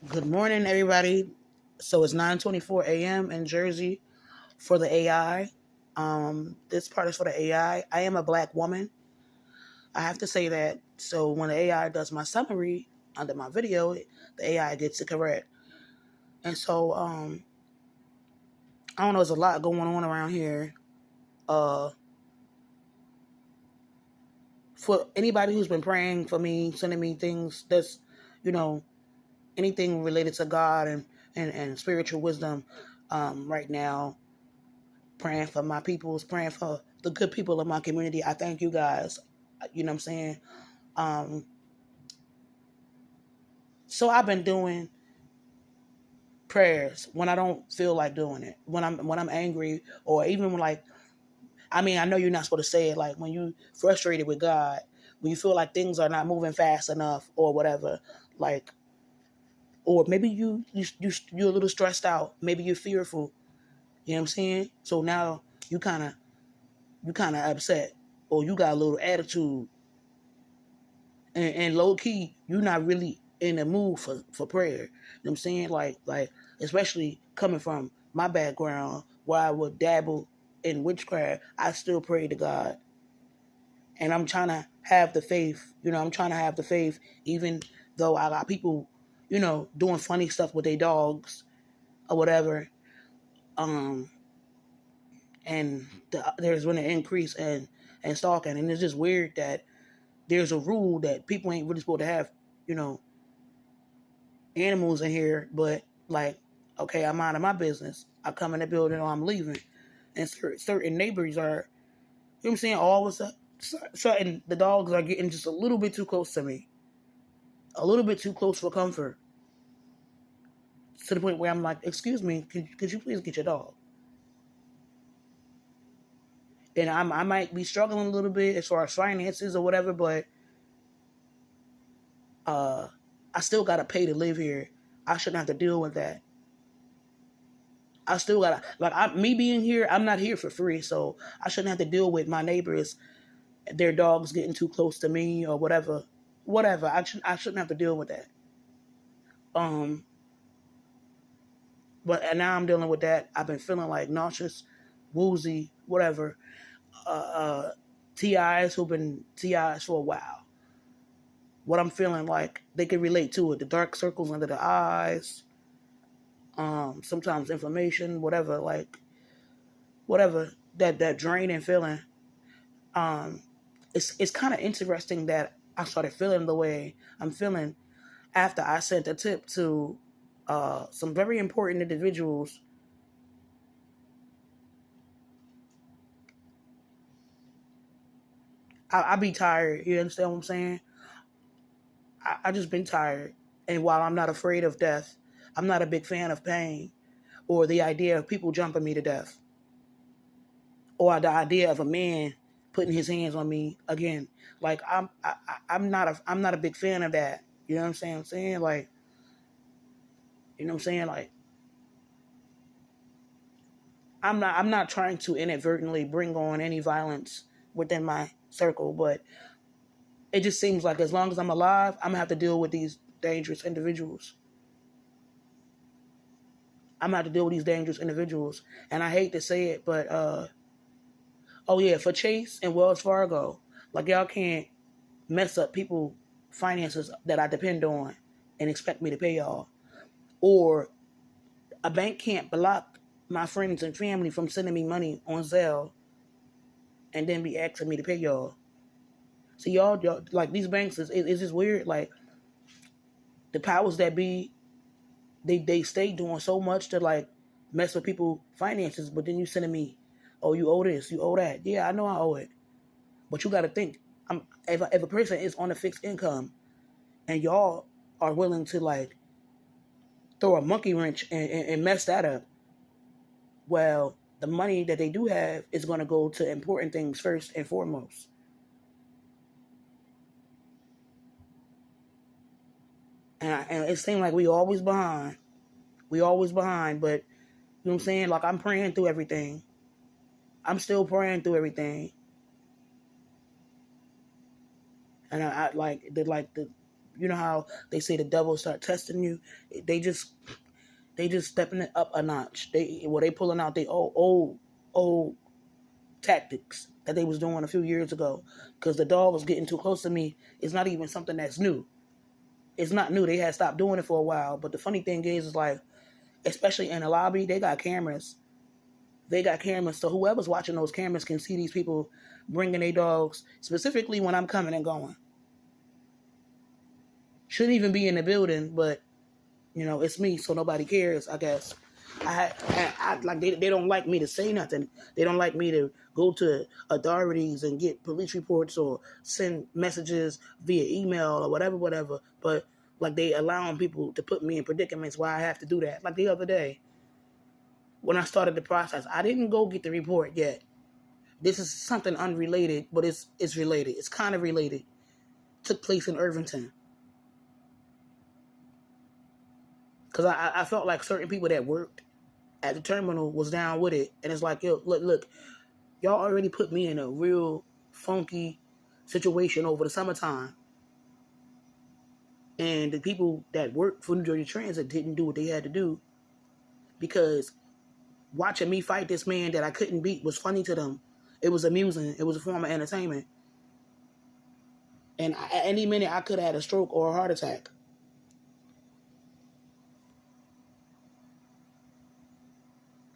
Good morning, everybody. So it's 9:24 a.m. in Jersey for the AI. This part is for the AI. I am a black woman. I have to say that. So when the AI does my summary under my video, the AI gets it correct. And so I don't know. There's a lot going on around here. Uh, for anybody who's been praying for me, sending me things that's, you know, anything related to God and spiritual wisdom, right now praying for my peoples, praying for the good people in my community. I thank you guys. You know what I'm saying? Um, so I've been doing prayers when I don't feel like doing it. When I'm angry, or even when, like, I mean, I know you're not supposed to say it, like when you frustrated with God, when you feel like things are not moving fast enough or whatever, like, or maybe you're a little stressed out, maybe you're fearful. You know what I'm saying? So now you kind of upset, or you got a little attitude, and low key, you're not really in the mood for prayer. You know what I'm saying? Like especially coming from my background where I would dabble in witchcraft, I still pray to God. And I'm trying to have the faith, I'm trying to have the faith, even though I got people, doing funny stuff with their dogs or whatever. Um, and there's been an increase in stalking. And it's just weird that there's a rule that people ain't really supposed to have, you know, animals in here, but like, okay, I'm out of my business. I come in the building or I'm leaving. And certain neighbors are, you know what I'm saying, all of a sudden the dogs are getting just a little bit too close to me. A little bit too close for comfort. To the point where I'm like, excuse me, could you please get your dog? And I might be struggling a little bit as far as finances or whatever, but uh, I still got to pay to live here. I shouldn't have to deal with that. I still gotta, like, me being here, I'm not here for free, so I shouldn't have to deal with my neighbors, their dogs getting too close to me or whatever. Whatever. I shouldn't have to deal with that. Um, but and now I'm dealing with that. I've been feeling like nauseous, woozy, whatever. Uh, uh, TIs who've been TIs for a while. What I'm feeling like they can relate to it. The dark circles under the eyes. Sometimes inflammation, whatever. Like whatever that draining feeling. Um, it's kind of interesting that I started feeling the way I'm feeling after I sent a tip to some very important individuals. I be tired. You understand what I'm saying? I just been tired. And while I'm not afraid of death, I'm not a big fan of pain or the idea of people jumping me to death or the idea of a man putting his hands on me again. Like I'm not a big fan of that. You know what I'm saying? Like, you know what I'm saying? Like, I'm not trying to inadvertently bring on any violence within my circle, but it just seems like as long as I'm alive, I'm gonna have to deal with these dangerous individuals. I'm gonna have to deal with these dangerous individuals. And I hate to say it, but oh yeah, for Chase and Wells Fargo, like, y'all can't mess up people finances that I depend on and expect me to pay y'all. Or a bank can't block my friends and family from sending me money on Zelle and then be asking me to pay y'all. So y'all like, these banks is just weird. Like, the powers that be, they stay doing so much to, like, mess with people finances, but then you sending me, oh, you owe this, you owe that. Yeah, I know I owe it, but you got to think, if a person is on a fixed income and y'all are willing to, like, throw a monkey wrench and mess that up, well, the money that they do have is going to go to important things first and foremost. And it seems like we always behind. We always behind, but you know what I'm saying? Like, I'm praying through everything. I'm still praying through everything. And I like the you know how they say the devil start testing you. They just stepping it up a notch. They pulling out they old tactics that they was doing a few years ago, because the dog was getting too close to me. It's not even something that's new. It's not new. They had stopped doing it for a while. But the funny thing is like, especially in the lobby, they got cameras. So whoever's watching those cameras can see these people bringing their dogs, specifically when I'm coming and going. Shouldn't even be in the building, but it's me, so nobody cares, I guess. I like they don't like me to say nothing. They don't like me to go to authorities and get police reports or send messages via email or whatever. But like they allowing people to put me in predicaments why I have to do that. Like the other day, when I started the process, I didn't go get the report yet. This is something unrelated, but it's related. It's kind of related. Took place in Irvington. Because I felt like certain people that worked at the terminal was down with it. And it's like, yo, look, y'all already put me in a real funky situation over the summertime. And the people that worked for New Jersey Transit didn't do what they had to do, because watching me fight this man that I couldn't beat was funny to them. It was amusing. It was a form of entertainment. And at any minute, I could have had a stroke or a heart attack.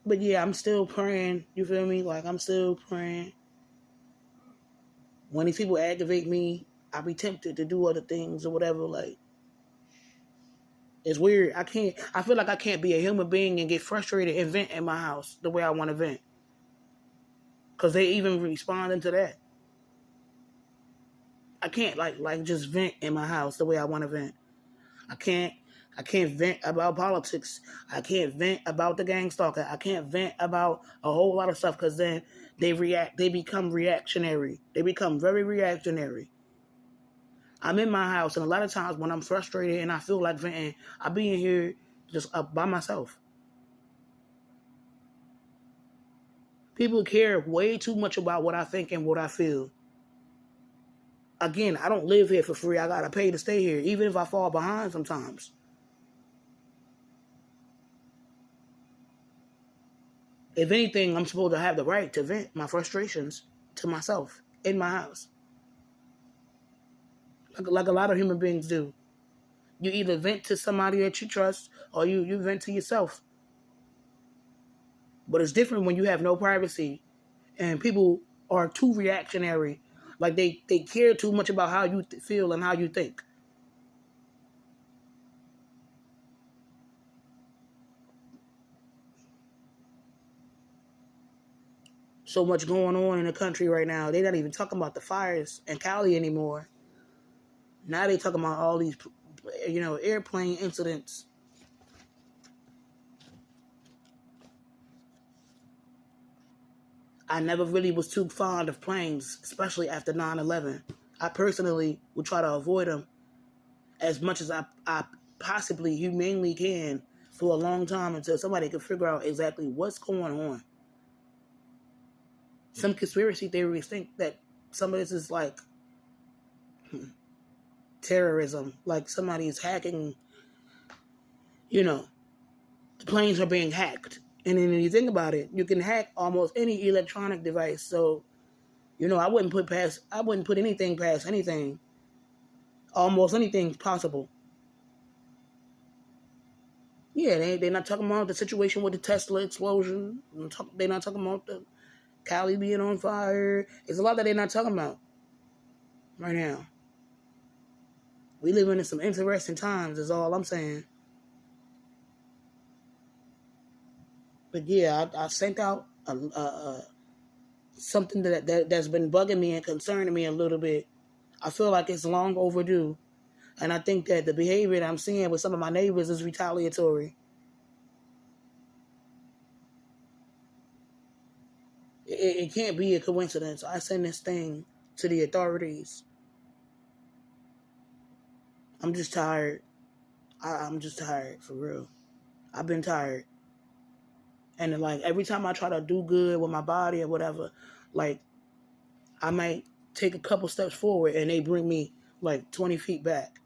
But yeah, I'm still praying. You feel me? Like, I'm still praying. When these people aggravate me, I be tempted to do other things or whatever. Like, it's weird. I feel like I can't be a human being and get frustrated and vent in my house the way I want to vent. Because they even responding to that. I can't like just vent in my house the way I want to vent. I can't vent about politics. I can't vent about the gang stalker. I can't vent about a whole lot of stuff, because then they become reactionary. They become very reactionary. I'm in my house, and a lot of times when I'm frustrated and I feel like venting, I be in here just by myself. People care way too much about what I think and what I feel. Again, I don't live here for free. I gotta pay to stay here, even if I fall behind sometimes. If anything, I'm supposed to have the right to vent my frustrations to myself in my house. Like a lot of human beings do. You either vent to somebody that you trust, or you vent to yourself. But it's different when you have no privacy and people are too reactionary. Like they care too much about how you feel and how you think. So much going on in the country right now. They're not even talking about the fires in Cali anymore. Now they talking about all these, airplane incidents. I never really was too fond of planes, especially after 9/11. I personally would try to avoid them as much as I possibly humanely can for a long time, until somebody could figure out exactly what's going on. Some conspiracy theories think that some of this is like terrorism, like somebody is hacking, the planes are being hacked. And then when you think about it, you can hack almost any electronic device. So, I wouldn't put anything past anything. Almost anything's possible. Yeah, they're not talking about the situation with the Tesla explosion. They're not talking about the Cali being on fire. There's a lot that they're not talking about right now. We living in some interesting times, is all I'm saying. But yeah, I sent out something that's been bugging me and concerning me a little bit. I feel like it's long overdue. And I think that the behavior that I'm seeing with some of my neighbors is retaliatory. It can't be a coincidence. I send this thing to the authorities. I'm just tired. I'm just tired, for real. I've been tired. And like every time I try to do good with my body or whatever, like I might take a couple steps forward and they bring me like 20 feet back.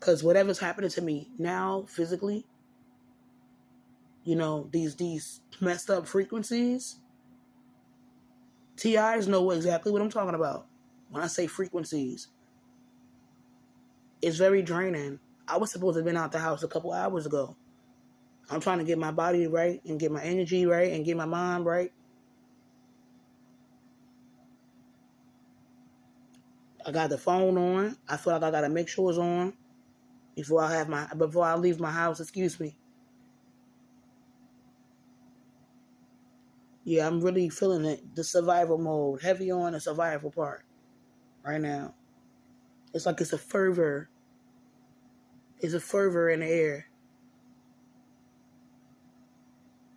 Because whatever's happening to me now, physically, these messed up frequencies, TIs know exactly what I'm talking about. When I say frequencies, it's very draining. I was supposed to have been out the house a couple hours ago. I'm trying to get my body right and get my energy right and get my mind right. I got the phone on. I feel like I gotta make sure it's on before I leave my house. Excuse me. Yeah, I'm really feeling it. The survival mode, heavy on the survival part right now. It's like it's a fervor. It's a fervor in the air.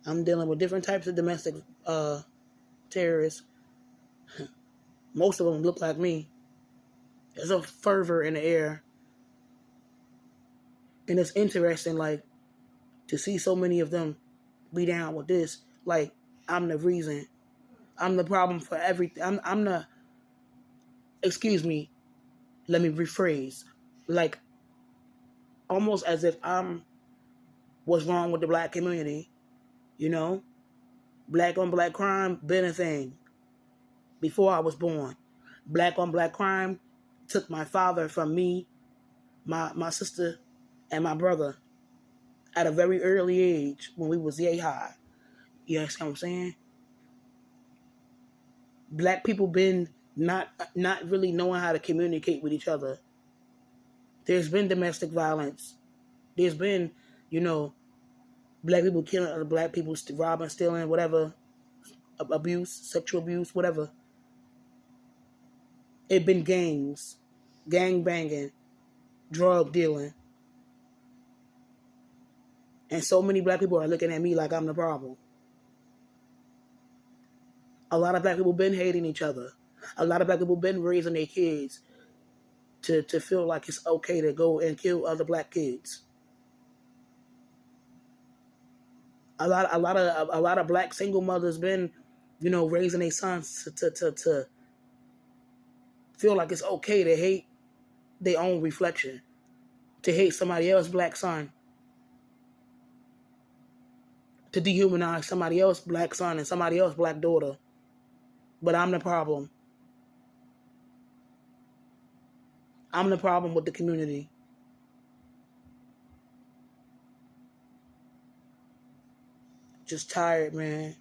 I'm dealing with different types of domestic terrorists. Most of them look like me. There's a fervor in the air. And it's interesting, like, to see so many of them be down with this. Like, I'm the reason. I'm the problem for everything. I'm the, excuse me, let me rephrase. Like, almost as if I'm what's wrong with the black community. Black on black crime been a thing before I was born. Black on black crime took my father from me, my sister, and my brother at a very early age when we was yay high. You understand what I'm saying? Black people been not really knowing how to communicate with each other. There's been domestic violence. There's been, black people killing other black people, robbing, stealing, whatever, abuse, sexual abuse, whatever. It been gangs, gang banging, drug dealing. And so many black people are looking at me like I'm the problem. A lot of black people been hating each other. A lot of black people been raising their kids to feel like it's okay to go and kill other black kids. A lot of black single mothers been, raising their sons to feel like it's okay to hate their own reflection, to hate somebody else's black son, to dehumanize somebody else's black son and somebody else's black daughter. But I'm the problem. I'm the problem with the community. Just tired, man.